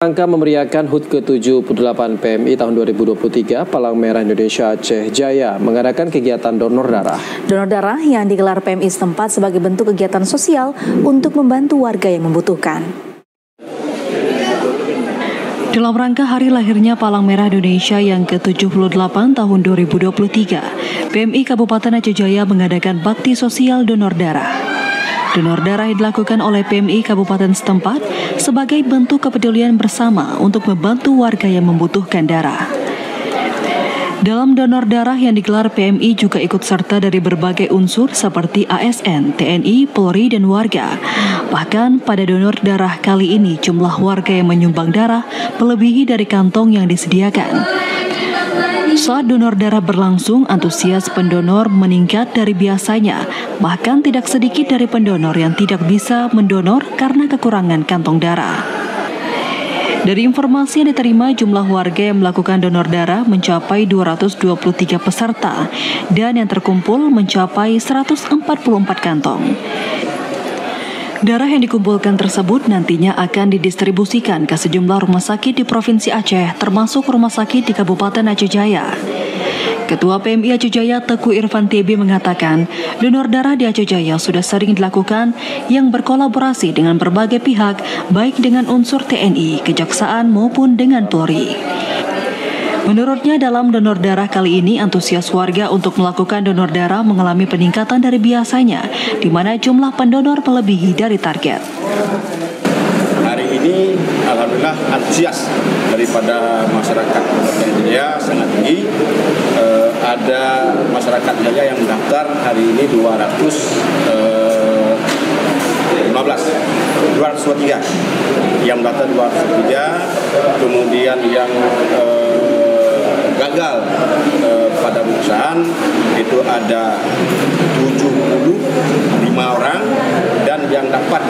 Rangka memeriahkan HUT ke-78 PMI tahun 2023, Palang Merah Indonesia Aceh Jaya mengadakan kegiatan donor darah. Donor darah yang digelar PMI setempat sebagai bentuk kegiatan sosial untuk membantu warga yang membutuhkan. Dalam rangka hari lahirnya Palang Merah Indonesia yang ke-78 tahun 2023, PMI Kabupaten Aceh Jaya mengadakan bakti sosial donor darah. Donor darah yang dilakukan oleh PMI Kabupaten setempat sebagai bentuk kepedulian bersama untuk membantu warga yang membutuhkan darah. Dalam donor darah yang digelar, PMI juga ikut serta dari berbagai unsur seperti ASN, TNI, Polri, dan warga. Bahkan pada donor darah kali ini jumlah warga yang menyumbang darah melebihi dari kantong yang disediakan. Saat donor darah berlangsung, antusias pendonor meningkat dari biasanya. Bahkan tidak sedikit dari pendonor yang tidak bisa mendonor karena kekurangan kantong darah. Dari informasi yang diterima, jumlah warga yang melakukan donor darah mencapai 223 peserta dan yang terkumpul mencapai 144 kantong. Darah yang dikumpulkan tersebut nantinya akan didistribusikan ke sejumlah rumah sakit di Provinsi Aceh, termasuk rumah sakit di Kabupaten Aceh Jaya. Ketua PMI Aceh Jaya Teguh Irfan TB mengatakan, donor darah di Aceh Jaya sudah sering dilakukan yang berkolaborasi dengan berbagai pihak, baik dengan unsur TNI, Kejaksaan maupun dengan Polri. Menurutnya, dalam donor darah kali ini, antusias warga untuk melakukan donor darah mengalami peningkatan dari biasanya, di mana jumlah pendonor melebihi dari target. Hari ini, alhamdulillah, antusias daripada masyarakat Kabupaten Jaya sangat tinggi. Ada masyarakat Jaya yang mendaftar hari ini 223, yang mendaftar 203, kemudian yang gagal pada pemeriksaan itu ada 75 orang, dan yang dapat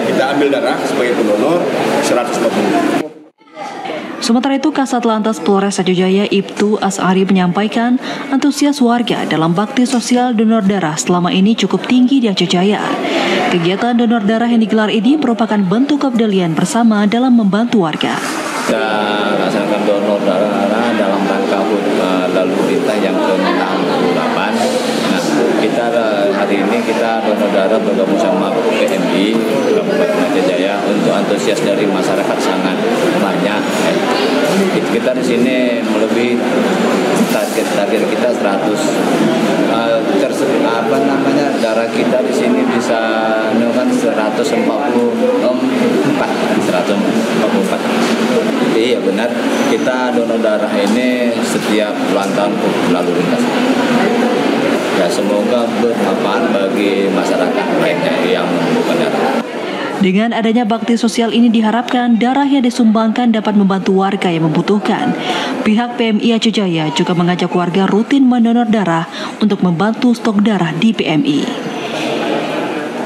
kita ambil darah sebagai pendonor 140. Sementara itu, Kasat Lantas Polres Aceh Jaya Ibtu As'ari menyampaikan antusias warga dalam bakti sosial donor darah selama ini cukup tinggi di Aceh Jaya. Kegiatan donor darah yang digelar ini merupakan bentuk kepedulian bersama dalam membantu warga. Kita laksanakan donor darah dalam rangka HUT lalu lintas yang ke-68. Nah, kita hari ini kita donor darah bergabung sama PMI Kabupaten Aceh Jaya. Untuk antusias dari masyarakat sangat banyak. Kita di sini melebihi target kita 100. Darah kita di sini bisa kan 144. Iya benar, kita donor darah ini setiap ulang tahun lalu lintas. Ya, semoga bermanfaat bagi masyarakat lainnya yang membutuhkan darah. Dengan adanya bakti sosial ini diharapkan darah yang disumbangkan dapat membantu warga yang membutuhkan. Pihak PMI Aceh Jaya juga mengajak warga rutin mendonor darah untuk membantu stok darah di PMI.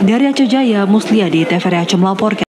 Dari Aceh Jaya, Musliadi, TVRI Aceh melaporkan.